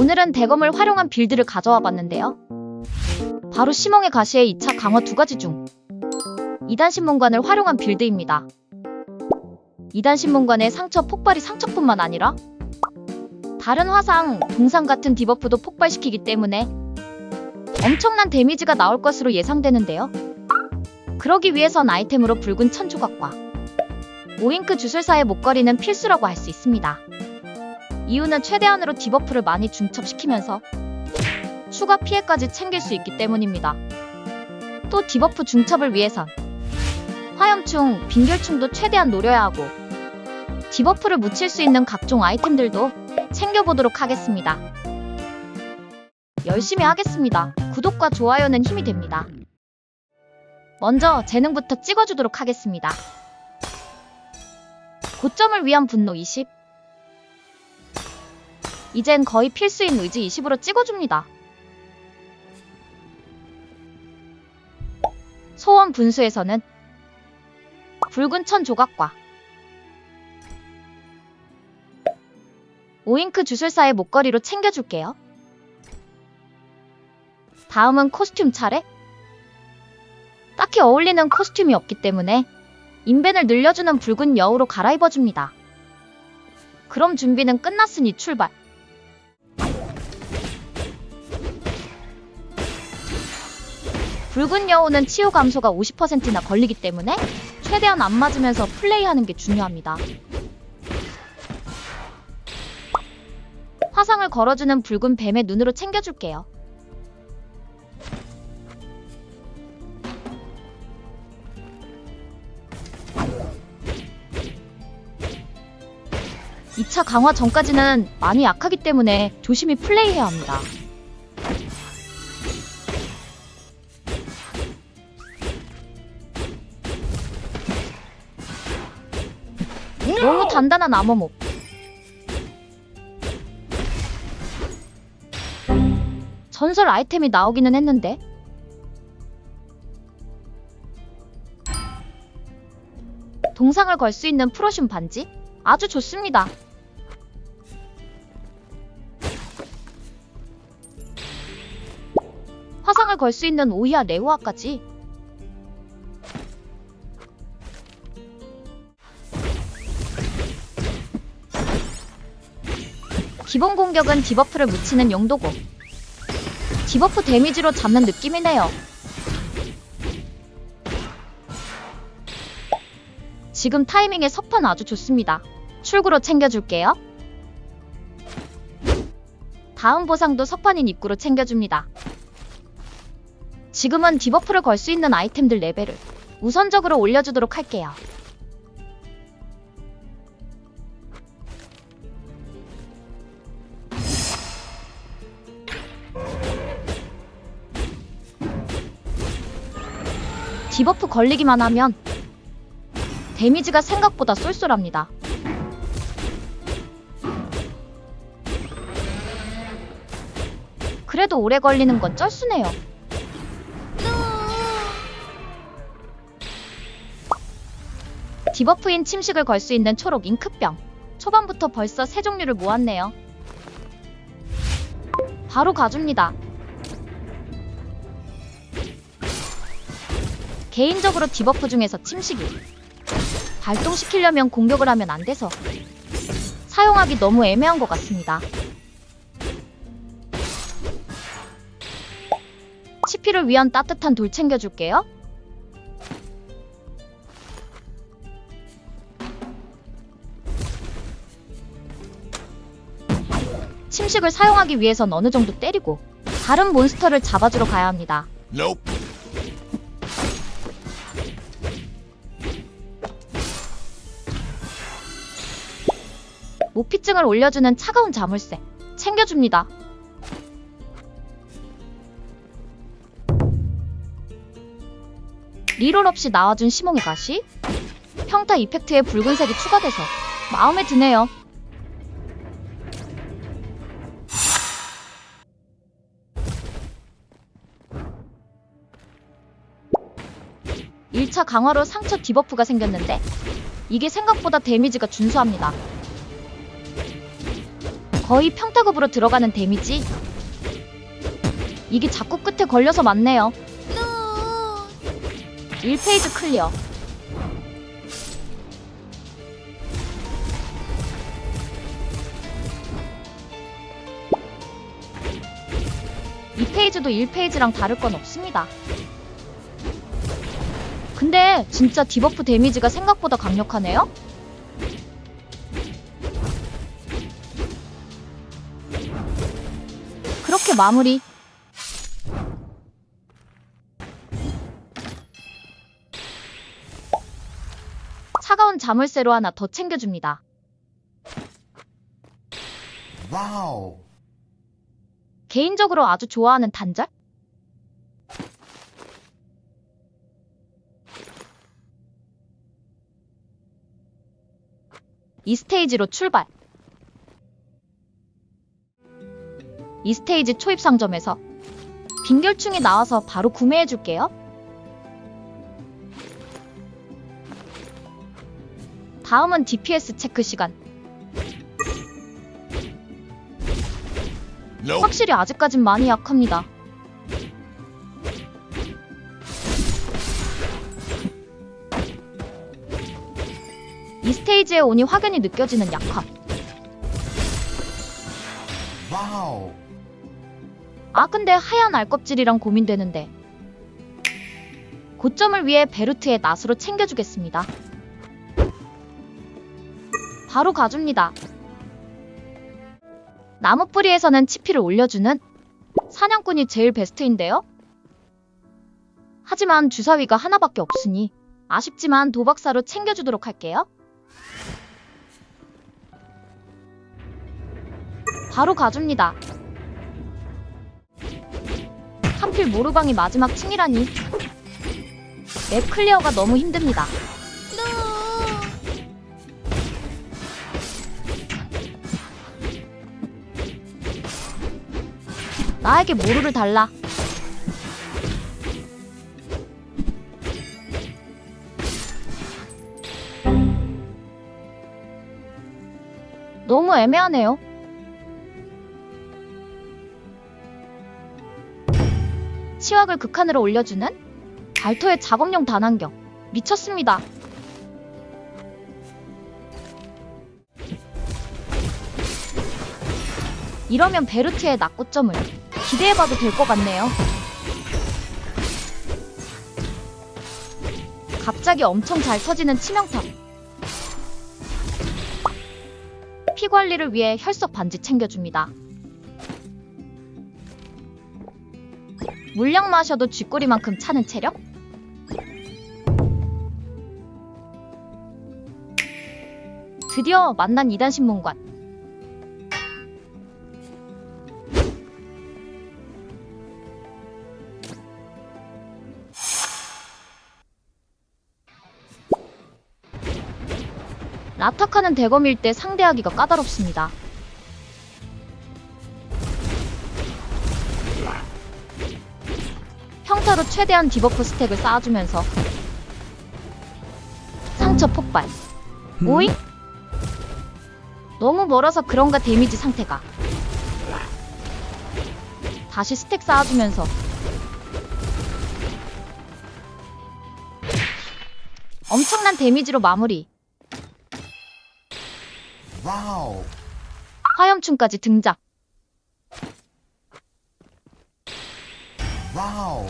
오늘은 대검을 활용한 빌드를 가져와 봤는데요. 바로 심홍의 가시의 2차 강화 2가지 중 2단 신문관을 활용한 빌드입니다. 2단 신문관의 상처 폭발이 상처뿐만 아니라 다른 화상, 동상 같은 디버프도 폭발시키기 때문에 엄청난 데미지가 나올 것으로 예상되는데요. 그러기 위해선 아이템으로 붉은 천 조각과 오잉크 주술사의 목걸이는 필수라고 할 수 있습니다. 이유는 최대한으로 디버프를 많이 중첩시키면서 추가 피해까지 챙길 수 있기 때문입니다. 또 디버프 중첩을 위해선 화염충, 빈결충도 최대한 노려야 하고 디버프를 묻힐 수 있는 각종 아이템들도 챙겨보도록 하겠습니다. 열심히 하겠습니다. 구독과 좋아요는 힘이 됩니다. 먼저 재능부터 찍어주도록 하겠습니다. 고점을 위한 분노 20. 이젠 거의 필수인 의지 20으로 찍어줍니다. 소원 분수에서는 붉은 천 조각과 오잉크 주술사의 목걸이로 챙겨줄게요. 다음은 코스튬 차례. 딱히 어울리는 코스튬이 없기 때문에 인벤을 늘려주는 붉은 여우로 갈아입어줍니다. 그럼 준비는 끝났으니 출발! 붉은 여우는 치유 감소가 50%나 걸리기 때문에 최대한 안 맞으면서 플레이하는 게 중요합니다. 화상을 걸어주는 붉은 뱀의 눈으로 챙겨줄게요. 이 차 강화 전까지는 많이 약하기 때문에 조심히 플레이해야 합니다. 너무 단단한 암호목. 전설 아이템이 나오기는 했는데 동상을 걸 수 있는 프로슘 반지? 아주 좋습니다. 화상을 걸 수 있는 오히야 레오아까지. 기본 공격은 디버프를 묻히는 용도고 디버프 데미지로 잡는 느낌이네요. 지금 타이밍에 석판 아주 좋습니다. 출구로 챙겨줄게요. 다음 보상도 석판인 입구로 챙겨줍니다. 지금은 디버프를 걸 수 있는 아이템들 레벨을 우선적으로 올려주도록 할게요. 디버프 걸리기만 하면 데미지가 생각보다 쏠쏠합니다. 그래도 오래 걸리는 건 쩔수네요. 디버프인 침식을 걸 수 있는 초록 잉크병. 초반부터 벌써 3종류를 모았네요. 바로 가줍니다. 개인적으로 디버프 중에서 침식이 발동시키려면 공격을 하면 안 돼서 사용하기 너무 애매한 것 같습니다. 치피를 위한 따뜻한 돌 챙겨줄게요. 침식을 사용하기 위해선 어느 정도 때리고 다른 몬스터를 잡아주러 가야 합니다. Nope. 모피증을 올려주는 차가운 자물쇠 챙겨줍니다. 리롤 없이 나와준 심홍의 가시. 평타 이펙트에 붉은색이 추가돼서 마음에 드네요. (1차) 강화로 상처 디버프가 생겼는데 이게 생각보다 데미지가 준수합니다. 거의 평타급으로 들어가는 데미지. 이게 자꾸 끝에 걸려서 맞네요. 1페이지 클리어. 이 페이지도 1페이지랑 다를 건 없습니다. 근데 진짜 디버프 데미지가 생각보다 강력하네요? 그렇게 마무리. 차가운 자물쇠로 하나 더 챙겨줍니다. 와우. 개인적으로 아주 좋아하는 단절? 이 스테이지로 출발. 이 스테이지 초입 상점에서 빈결충이 나와서 바로 구매해줄게요. 다음은 DPS 체크 시간. 확실히 아직까진 많이 약합니다. 이 스테이지에 오니 확연히 느껴지는 약함. 와우. 아 근데 하얀 알껍질이랑 고민되는데. 고점을 위해 베르트의 낫으로 챙겨주겠습니다. 바로 가줍니다. 나무뿌리에서는 치피를 올려주는 사냥꾼이 제일 베스트인데요. 하지만 주사위가 하나밖에 없으니 아쉽지만 도박사로 챙겨주도록 할게요. 바로 가줍니다. 하필 모르방이 마지막 층이라니. 맵 클리어가 너무 힘듭니다. 나에게 모루를 달라. 너무 애매하네요. 치확을 극한으로 올려주는 발토의 작업용 단안경. 미쳤습니다. 이러면 베르트의 낙고점을 기대해봐도 될 것 같네요. 갑자기 엄청 잘 터지는 치명타. 피 관리를 위해 혈석 반지 챙겨줍니다. 물량 마셔도 쥐꼬리만큼 차는 체력? 드디어 만난 2단 신문관. 라타카는 대검일 때 상대하기가 까다롭습니다. 평타로 최대한 디버프 스택을 쌓아주면서 상처 폭발. 오잉? 너무 멀어서 그런가 데미지 상태가. 다시 스택 쌓아주면서 엄청난 데미지로 마무리. 와우. 화염충까지 등장. 와우.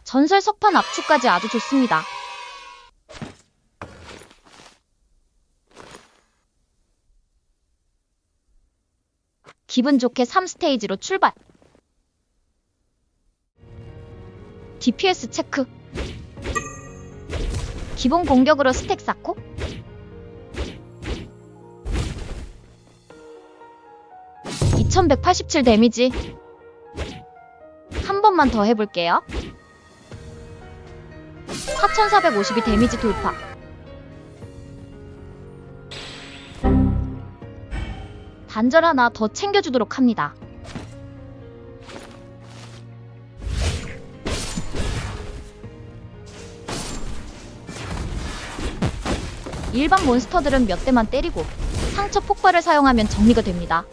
전설 석판 압축까지 아주 좋습니다. 기분 좋게 3스테이지로 출발. DPS 체크. 기본 공격으로 스택 쌓고 2187 데미지. 한 번만 더 해볼게요. 4452 데미지 돌파. 단절 하나 더 챙겨주도록 합니다. 일반 몬스터들은 몇 대만 때리고 상처 폭발을 사용하면 정리가 됩니다.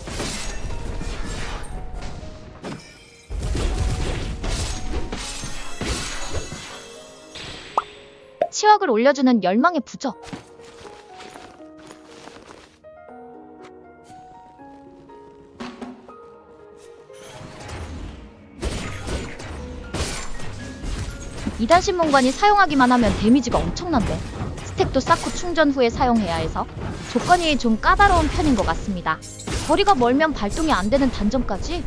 치확을 올려주는 열망의 부적. 이단 신문관이 사용하기만 하면 데미지가 엄청난데 스택도 쌓고 충전 후에 사용해야 해서 조건이 좀 까다로운 편인 것 같습니다. 거리가 멀면 발동이 안 되는 단점까지.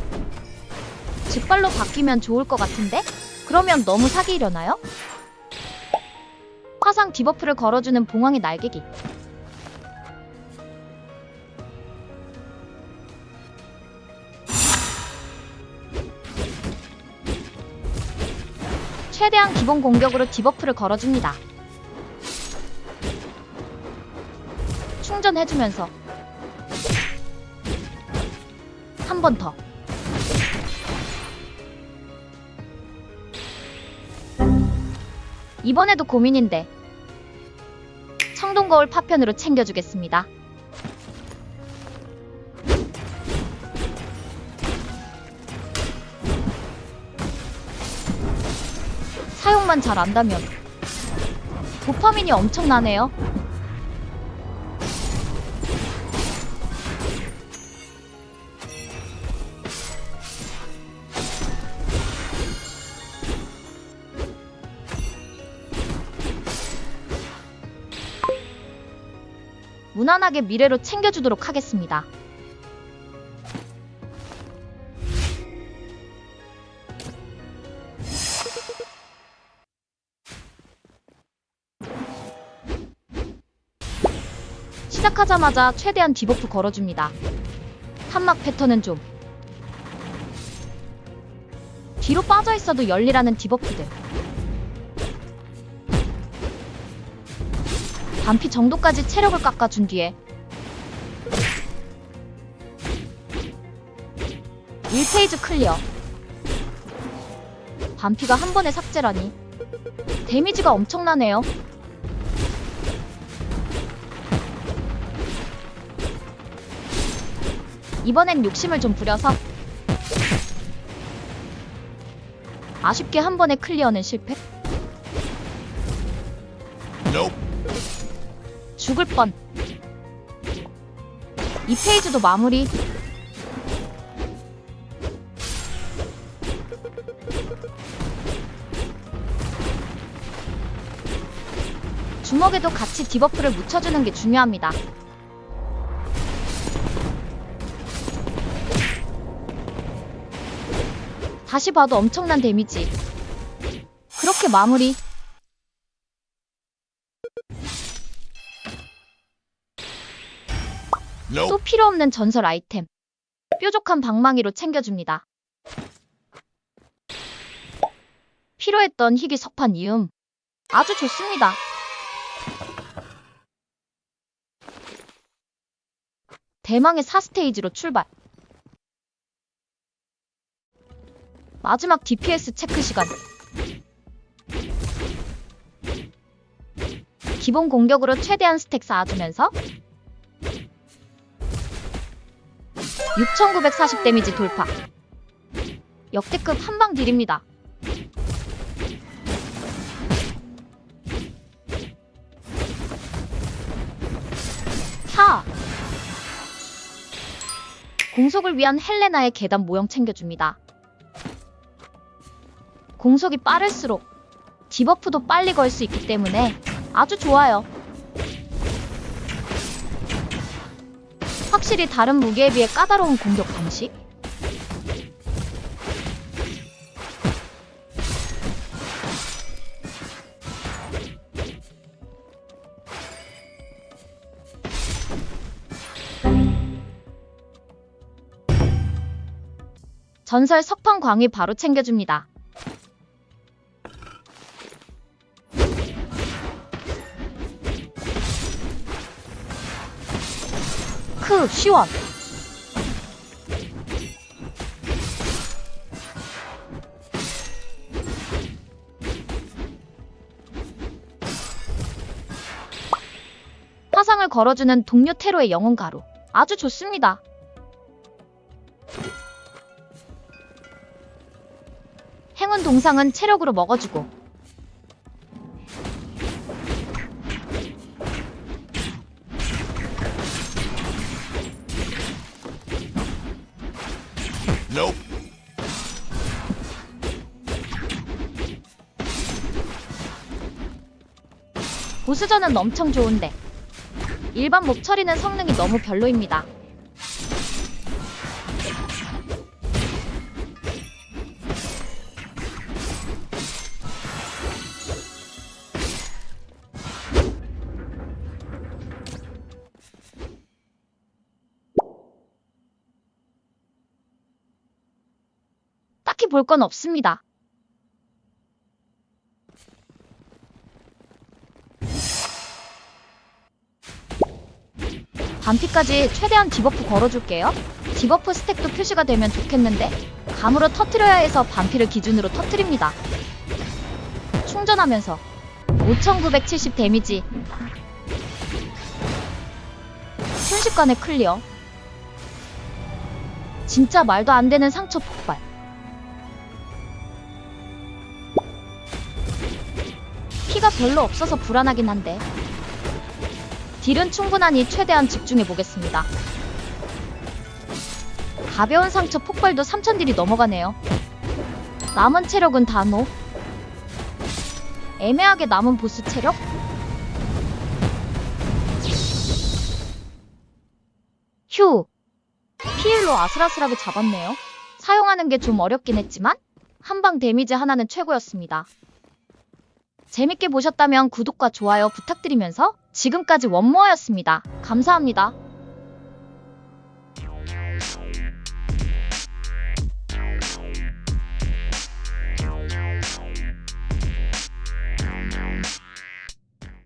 직발로 바뀌면 좋을 것 같은데? 그러면 너무 사기이려나요? 화상 디버프를 걸어주는 봉황의 날개기. 최대한 기본 공격으로 디버프를 걸어줍니다. 충전해주면서 한 번 더. 이번에도 고민인데 청동거울 파편으로 챙겨주겠습니다. 사용만 잘 안다면 도파민이 엄청나네요. 무난하게 미래로 챙겨주도록 하겠습니다. 시작하자마자 최대한 디버프 걸어줍니다. 탄막 패턴은 좀 뒤로 빠져있어도 열리라는 디버프들. 반피 정도까지 체력을 깎아준 뒤에 1페이지 클리어. 반피가 한 번에 삭제라니 데미지가 엄청나네요. 이번엔 욕심을 좀 부려서 아쉽게 한 번에 클리어는 실패. 죽을 뻔. 2페이지도 마무리. 주먹에도 같이 디버프를 묻혀주는 게 중요합니다. 다시 봐도 엄청난 데미지. 그렇게 마무리. 또 필요 없는 전설 아이템. 뾰족한 방망이로 챙겨줍니다. 필요했던 희귀 석판 이음. 아주 좋습니다. 대망의 4스테이지로 출발. 마지막 DPS 체크 시간. 기본 공격으로 최대한 스택 쌓아주면서 6940 데미지 돌파. 역대급 한방 딜입니다. 하! 공속을 위한 헬레나의 계단 모형 챙겨줍니다. 공속이 빠를수록 디버프도 빨리 걸 수 있기 때문에 아주 좋아요. 확실히 다른 무기에 비해 까다로운 공격 방식? 전설 석판 광위 바로 챙겨줍니다. 크, 시원. 화상을 걸어주는 동료 테로의 영혼 가루. 아주 좋습니다. 행운 동상은 체력으로 먹어주고 Nope. 보스전은 엄청 좋은데 일반 몹 처리는 성능이 너무 별로입니다. 딱히 볼 건 없습니다. 반피까지 최대한 디버프 걸어줄게요. 디버프 스택도 표시가 되면 좋겠는데 감으로 터트려야 해서 반피를 기준으로 터트립니다. 충전하면서 5970 데미지, 순식간에 클리어. 진짜 말도 안 되는 상처 폭발. 피가 별로 없어서 불안하긴 한데 딜은 충분하니 최대한 집중해 보겠습니다. 가벼운 상처 폭발도 3000딜이 넘어가네요. 남은 체력은 단호. 애매하게 남은 보스 체력? 휴! 피일로 아슬아슬하게 잡았네요. 사용하는 게 좀 어렵긴 했지만 한방 데미지 하나는 최고였습니다. 재밌게 보셨다면 구독과 좋아요 부탁드리면서 지금까지 원모아였습니다. 감사합니다.